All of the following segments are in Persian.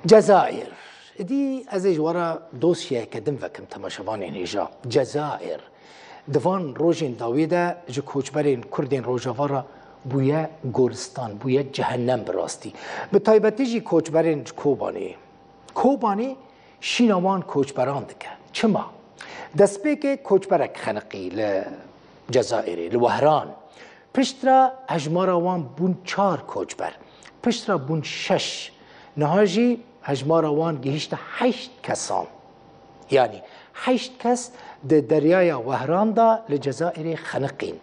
جزائر دي ازيج ورا دوسيا كدم فكم تماشوان هنيجا جزائر دوان روجين داويدا جو كوچبرين كردين روجاوارا بويا گورستان بويا جهنم براستي بتايبتي جي كوچبرين كوباني شينوان كوچبران دكه چما دسبيك كوچبرك خنقي لجزائري لوهران پشترا هجمارا وان بون 4 كوچبر پشترا بون 6 نهاجي هجمارا وان گهشت 8 کسان يعني 8 کس ده دریای وهران دا لجزائر خنقین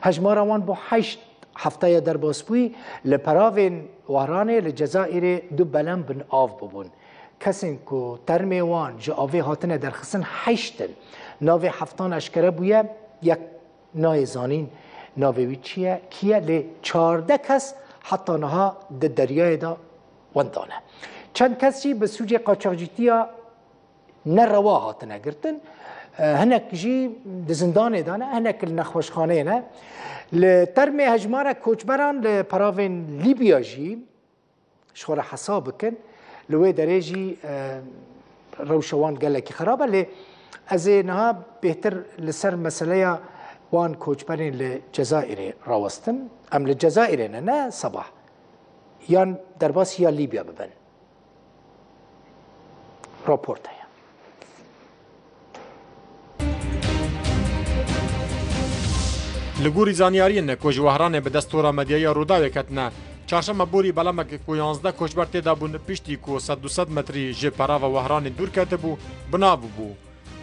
هجمارا وان بو 8 هفته در باسبوی لپراوین وهرانه لجزائر دو بلن بن آف ببون کسین کو ترمی وان جا آوی هاتنه در خسن 8 ناوی هفتان اشکره بویه یک نای زانین ناوی چیه کیه لی 14 کس حتی نها ده دریای دا وندانه چند کسی به سوی قاچاقچیتیا نروا هاتنه گرتن هناك جي دزنداني دانا هناك النخوشخانه نه لترمي هجمارة كوچبران لبراوين ليبيا جي شغل حسابكن لوي دريجي روشوان قال لك خرابه لي ازي نها بهتر لسر مسألة وان كوچبرين لجزائر راوستم ام للجزائر نه صباح يان درباس يا ليبيا ببن راپورت هيا لگوری زانیاری که جوهران به دستور مدیای روداوی کتنه چهارشنبه بوری بلمک کو 11 کوچبر تیدا بون پشتی کو 100 متری ژ پرا و وهران دور کته بو بنا بو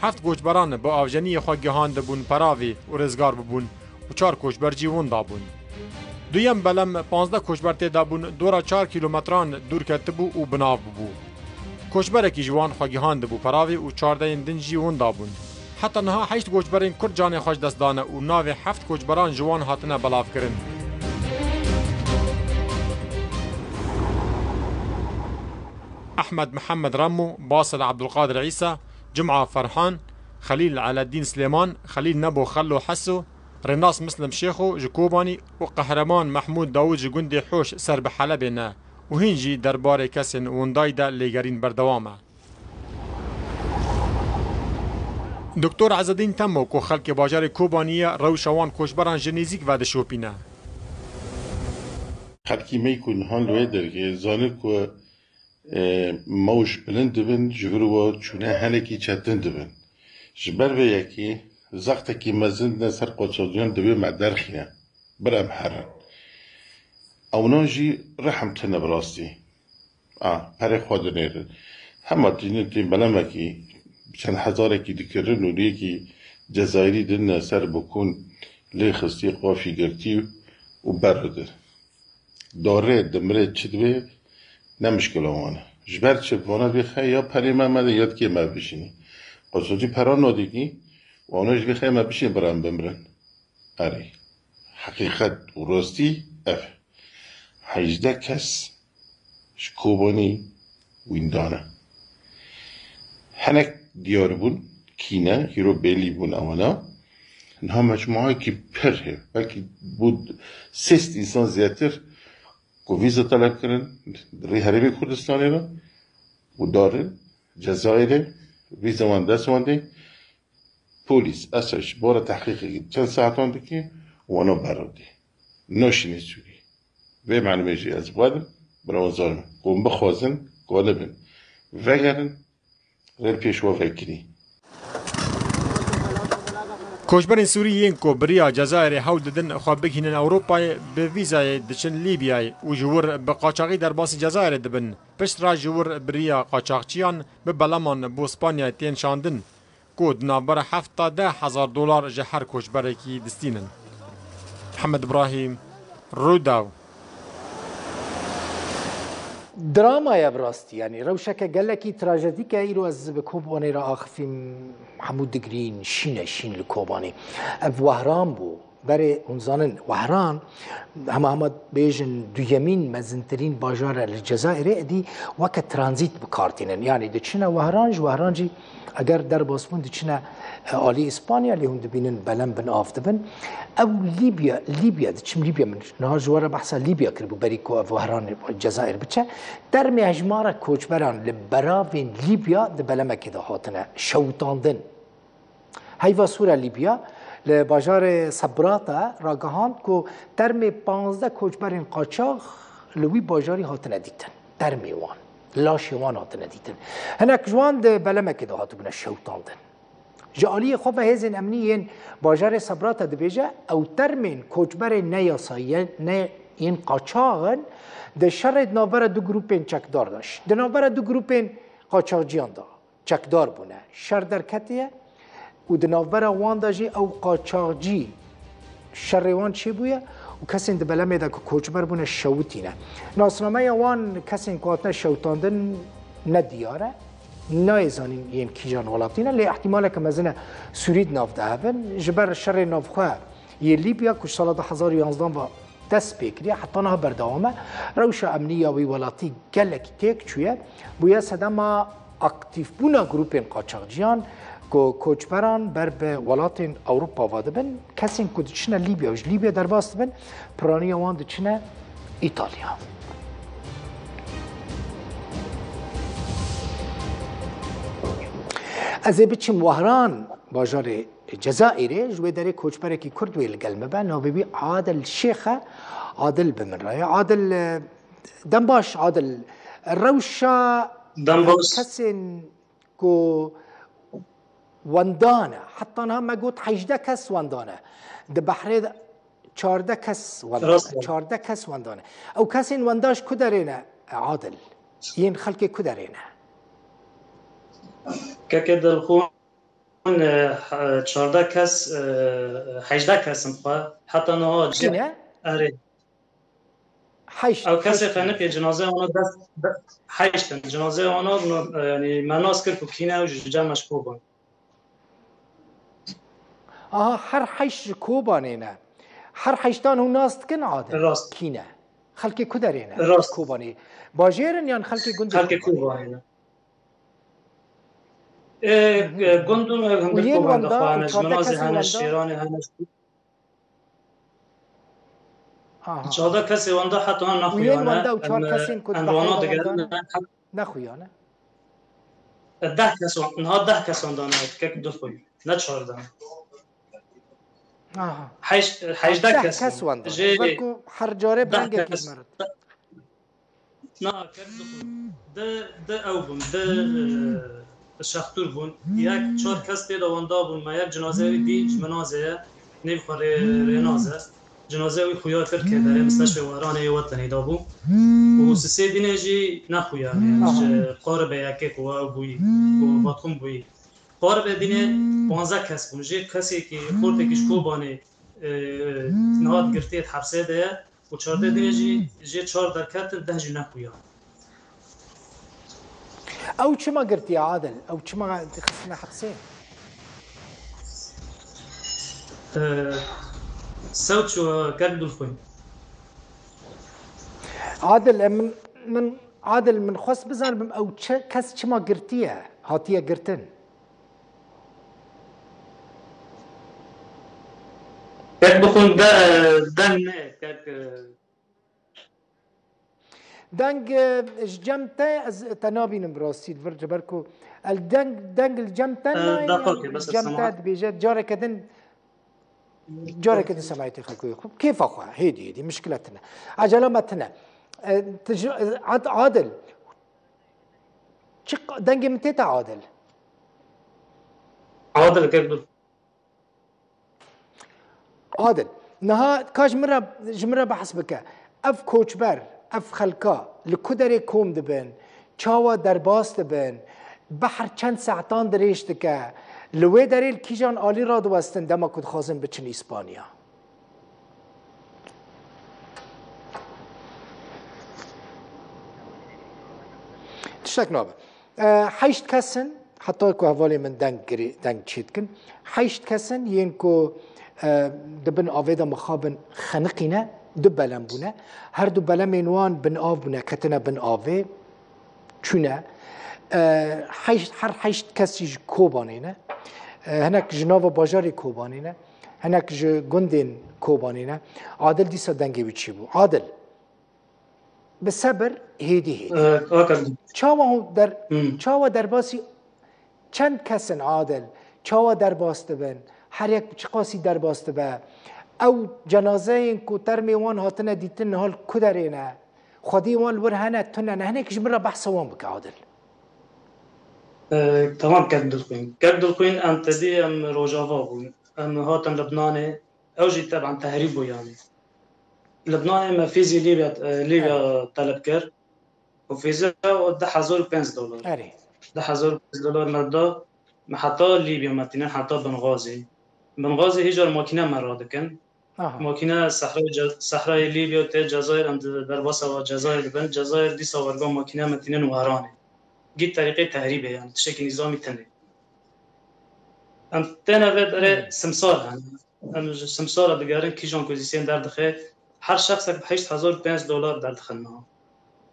7 کوچبران با اوجنی خو گهاند بون پراوی و رزگار بون و 4 کوچبر جیون دا بون دویم بلم 15 کوچبر تیدا بون دورا 4 کیلومتران دور کته بو و بنا بو کوچبر کی جوان خو گهاند بو پراوی و 14 دن جیون دا بون حتی نها 8 کوچبرین کرد جان خوش دست دانه و ناو 7 کوچبران جوان هاتنه بلاف کرن. احمد محمد رمو، باصل عبدالقادر عيسى، جمعة فرحان، خليل على الدين سليمان، خليل نبو خلو حسو، رناس مسلم شيخو جكوباني وقهرمان محمود داود جگندي حوش سر بحلبنا وهنجي دربار كسن وندايدا ليگرين بردوامه. دکتر عزالدین تمو کو خلک باجار کوبانیه روشوان کوچبران جنیزیک و دشوپینه خلکی میکن هان لوی درگه زانه کو موش بلند بن جگرو چونه هلکی چتن دبن جبر به یکی زخت کی مزند نسر قصادیان دبی معدر خینه برام حرن اوناجی رحم تنه براستی پره خود نیرن همه دین بلمکی چند هزاره کی دکرن و لیکی جزایری دن سر بکن لی خستی قافی گرتی و برده داره دمره چدوه نمشکل آمانه جبر چه وانا بخواه یا پری محمده یاد که ما بشینی قصدی پران نادگی و آناش بخواه ما بشین برام بمرن اری حقیقت و راستی 18 کس شکوبانی ویندانه هنک دیار بون کینه هیرو بیلی بون اوانا انها مجموعه که پره بلکه بود 6 انسان زیادتر که ویزا طلب کرن ری حریم کردستانی را و دارن جزایر ویزا وان دست وانده پولیس اساش بارا تحقیقی چند ساعتان دکی و انا براده ناشینه چوگی و معلومه جی از بادم برانزارم گم بخوازن غالبن وگرن غير پیشوا فکری کوچبرین سوریین کو بریا جزایر هول ددن خو بگینن اروپا به ویزای دچن لیبیا و جور به قاچاقی در باس جزایر دبن پشت را جور بریا قاچاقچیان به بلمان بو اسپانیا تین شاندن کود نابر $70,000 جهر کوچبر کی دستینن محمد ابراهیم روداو دراما يا براستي يعني روشك قال لك تراجيدي كايرو از بكوباني را اخفي محمود دقرين شين لكوباني اف وهران بو برای اونزانن وهران همه بیجن دویمین مزنترین باجار الجزائر ادی وقت ترانزیت بکارتینن یعنی دچنا وهرانجی اگر در باسمون دچنا عالی اسپانیا اللي هم دبینن بلن بن آفتبن او لیبیا دچم لیبیا من نهار جوار بحثا لیبیا کربو بریکو وهران الجزائر بچه در مهجمار کوچبران لبراوین لیبیا دبلمه که هاتنه شوتاندن هیوا سورا لیبیا لباجار صبراتا راگهاند که درمی 15 کوچبرین قاچاق لوی باجاری هاتنه دیتن درمی وان لاشی وان هاتنه دیتن هنک جوان ده بلمه که ده هاتو بنا شوتاندن جالی خوب هزین امنیین باجار صبراتا ده بیجه او درمین کوچبر نیاسایی نه این قاچاقن ده شرد ناور دو گروپین چکدار داشت ده ناور دو گروپین قاچاق جیان دا چکدار بونه شر در کتیه و دناور وان داجی او قاچاقجی شروان چی بویه و کسی ده بلمه ده که کوچبر بونه شوتینه ناسنامه وان کسی کاتنه شوتاندن ندیاره نایزانین این کیجان ولاتینه لی احتماله که مزنه سورید ناف ده هفن جبر شر ناف خواه یه لیبیا کش سال 2011 و دست بکریه حتی نه بردوامه روش امنیه وی ولاتی گلک تیک چویه بویه سدما اکتیف بونا گروپین قاچاقجیان که کوچبران بر به ولات اروپا واده بن کسی که دچنه لیبیا وش لیبیا در باست بن پرانی وان دچنه ایتالیا از بچم وهران باجار جزائری جوی داره کوچبره کی کرد ویل گلمه به نوبی عادل شیخه عادل بمن رای عادل دنباش عادل روشا دنباش کسین کو وندانه حتی نه ما قلت 18 کس وندانه ده بحری 14 کس وندانه 14 کس وندانه او کسین ونداش کدرینه عادل ین خلق کدرینه که دلخون 14 کس 18 کس مخواه حتی نه چینه؟ اره او کسی خنق جنازه آنها دست حیشتن جنازه آنها یعنی مناس کرد که کینه و جمعش کوبان هر حیش کوبانینه هر حیشتان هون ناست کن عادل راست کینه خلق کدرینه راست کوبانی باجیرن یان خلق گنده خلق کوبانینه گندون هم کوبان دخوانش منازه هنش شیران هنش 14 کسی ونده حتی هم نخویانه انوانا دیگر نخویانه 10 کس نها 10 کس وندانه که دو خوی نه 14 18 کس وندانه بلکو هر جاره برنگه که مرد نه که دو او بون دو شختور بون یک 4 کس تیدا ونده بون ما یک جنازه دی منازه نیو خوره رینازه جنازه وی خویا کرد که در مستشفى وهران وطنی دابو و سه دینه جی نخویا یعنی قارب یکی کو بوی کو باتخم بوی قارب دینه 15 کس بون جی کسی که خورده کش کو بانه نهاد گرفته حبسه ده و 14 دینه جی 4 درکت 10 جی نخویا او چما گرتی عادل او چما خصنا حبسه صوت شو كاتب الخوين عادل من خص بزن او كاس چما قرتيه هاتيه قرتن كاتب الخوين دن دنگ جمته از تنابين براسيل فرج بركو الدنگ الجمته جمته بيجات جاره كدن جاره كده سمعتي خلكوي كيف اخوها هيدي مشكلتنا عجلمتنا عادل شق دنجي متى عادل كيف عادل نها كاش مره بحسبك اف كوچبر اف خلكا لكدري كوم دبن چاوا درباست دبن بحر چند ساعتان دريشت که لوی دریل کیجان آلی را دوستن دما کد خازن بچن اسپانیا تشتك نابه 8 کسن حتی که حوالی من دنگ چید کن 8 کسن یین که دبن آویدا مخابن خنقینه دو بلم بونه هر دو بلم اینوان بن آو بونه کتنه بن آوی چونه هر حیشت کسی کوبانینه هناك جنوب باجاري كوبانينا هناك جندين كوبانينا عادل دي صدنجي بتشيبو عادل بالصبر هيدي چاوا در باسی چند کسن عادل چاوا در باست بن هر یک چقاسی در باست به او جنازه این کو ترمی وان هاتنه دیتن حال کدرینه خودی وان ورهنه تنه نه هناك جمره بحث وان بك عادل تمام كرد القوين ام تدي ام روجافا بون ام هاتن لبنان اوجي طبعا تهريب يعني لبنان ما فيزي ليبيا طلب كر وفيزا ده حزور $5 اري ده حزور $5 مردا حتى ليبيا متين حتى بنغازي هجر ماكينه مراد كان ماكينه صحراء ليبيا و الجزائر عند درباسه والجزائر بن الجزائر دي صورغا ماكينه متين وهرانه جيت طريقه تهريبه يعني تشكي نظامي تاني ام تانا بدر سمسار يعني ام سمسار دغارن كيجون كوزيسيون در دخه هر شخص $8,500 در دخلنا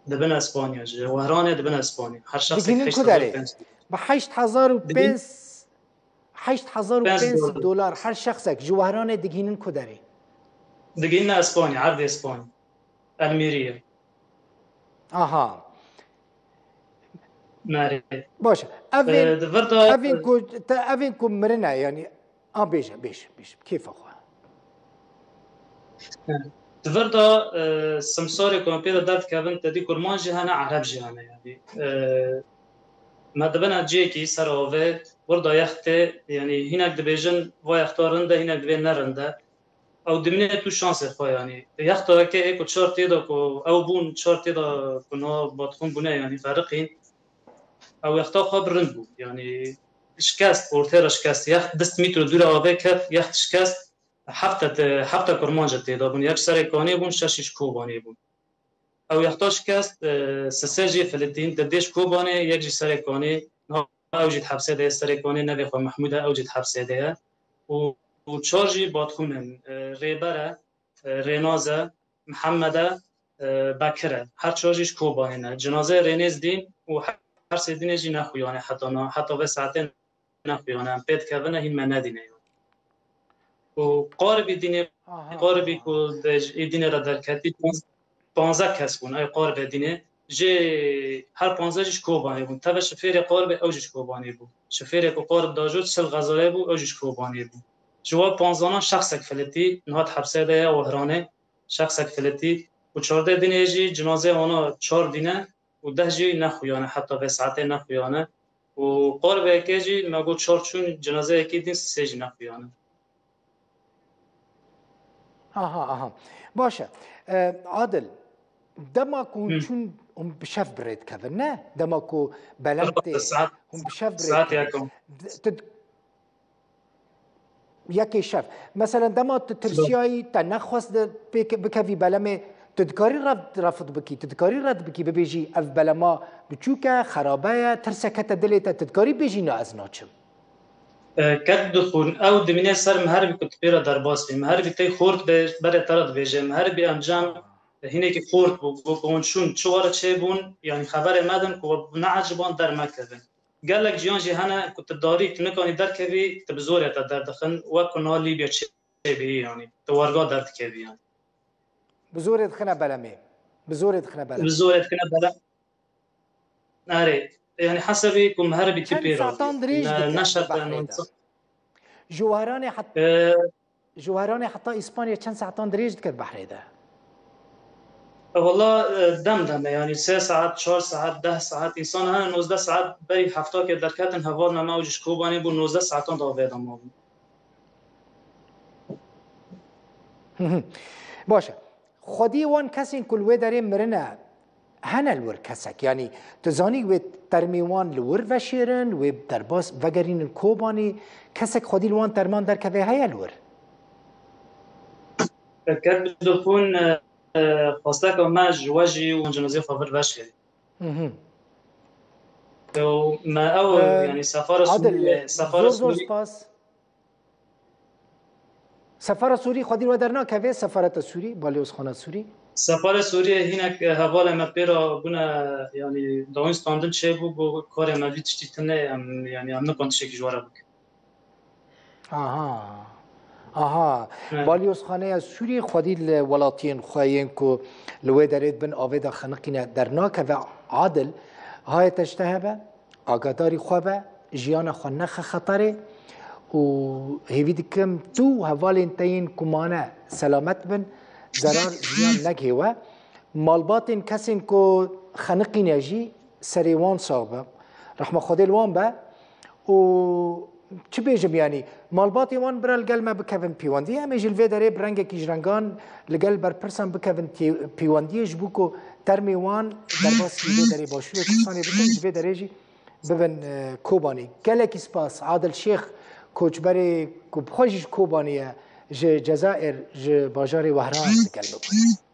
دبن اسبانيا وهرانه دبن اسبانيا هر شخص $8,500 $8,500 هر شخصك جوهرانه دقينن كدري دقينا اسبانيا عرض اسبانيا الميريا اها ماري باشه افين كو مرنا يعني بيش كيف اخوه تفردا سمساري كومبيوتر دارت كابن تدي كورمانجي هنا عرب جهانا يعني ما دبنا جيكي سراوه وردا يخته يعني هناك دبيجن و يختارنده هناك دبي نرنده او دمنه تو شانس خو يعني يختار كي ايكو شورت يدا كو او بون شورت يدا كنا باتخون بونه يعني فارقين او يختار خبر رندبو يعني شكاست اورتيرا شكاست يخت 10 متر دور اوه كف يخت شكاست حفته كورمانجه تيدا بون يك سري كوني بون شاشش كوباني بون او يختار شكاست سسجي فلتين تديش كوباني يجي سري كوني اوجد حبسه ده سري كوني نبي خو محمود اوجد حبسه ده و تشارجي باتخونن ريبره رينازه محمد بکره هر چارجش کوبانه جنازه رینز دین و هر سیدینه جی نخویانه حتی به ساعته نخویانه پیت کردنه این من ندینه و قاربی دینه قاربی که دینه را در کتی 15 کس بون ای قارب دینه جه هر 15 جش کوبانه بون تا شفیر قارب اوجش کوبانه بون شفیر که قارب داجود سل غزاله بون اوجش کوبانه بون جواب 15 شخصک فلتی نهاد حبسه ده وهرانه شخصک فلتی و 14 دینه جی جنازه آنها 4 دینه و 10 جی نخویانه حتی به ساعته نخویانه و قارب یکی جی مگو 4 چون جنازه یکی دین 3 جی نخویانه آها باشه عادل دماكو چون هم بشف بريد كذا نه دماكو بلمتي هم بشف بريد یکی شف مثلا دما ترسیایی تنخواست بکوی بلمه تدکاری رفض بکی تدکاری رد بکی ببیجی اف بلما بچوکه خرابه ترسکت دلیت تدکاری بیجی نه از ناچم کد دخون او دمینه سر مهربی کت پیرا در باس بی مهربی تی خورد بره ترد بیجه مهربی انجام هینه که خورد بون شون چوار چه بون یعنی خبر مدن که نعجبان در مکردن قالك جيان جي هنا كنت داري كنكوني دركبي تبزوري تدار دخن وكنا ليبيا تشبي يعني تورقا درت كبي يعني بزوري دخنا بلمي بزوري دخنا بلا ناري يعني حسبي كم هربي تبيرو نشط جوهراني حتى اسبانيا كان ساعتان دريج دكت بحري ده والله دمدمه يعني 3 ساعات 4 ساعات 10 ساعات انسان هنا 19 ساعات بري هفته که در کتن هوا نماوجش کوبانی بو 19 ساعتان داویدم ما باشه خودی وان کسی کل و داره مرنه هنه الور کسک يعني تزانی و ترمیوان لور وشیرن و در باس وگرین کوبانی کسک خودی الوان ترمان در که های الور کد دخون خواسته که ما جواجی و جنازه خبر بشه و ما اول يعني سفارة سفارة سوري خودی و درنا که سفارت سوری بالیوزخانه سوری سفارت سوریه هینک حواله ما پیرا بنا یعنی دانستاندن چه بو کار ما وی تشتیتنه یعنی هم نکنتشه که جواره بک آها بالیوزخانه سوری خودی الولاتین خواهین که لوی دارید بن آویدا خنقینه درنا که عادل های تشتهبه آگاداری خوابه جیان خو نخ خطره و هیوی دکم تو حوالین تاین کمانه سلامت بن ضرر جیان نگهوه مالباتین کسین که خنقی نجی سریوان صابه رحمه خودی الوان به و چه بیجم یعنی مالباتی وان برا لگل ما بکوین پیواندی همه جلوه داره برنگ کیجرنگان لگل بر پرسان بکوین پیواندیش بو که ترمی وان در باس جلوه داره باشوه کسانی بکن جلوه داره جی ببن کوبانی گلکی سپاس عادل شیخ کوچبری که بخوشش کوبانیه جزائر باجار وهران لگل بکن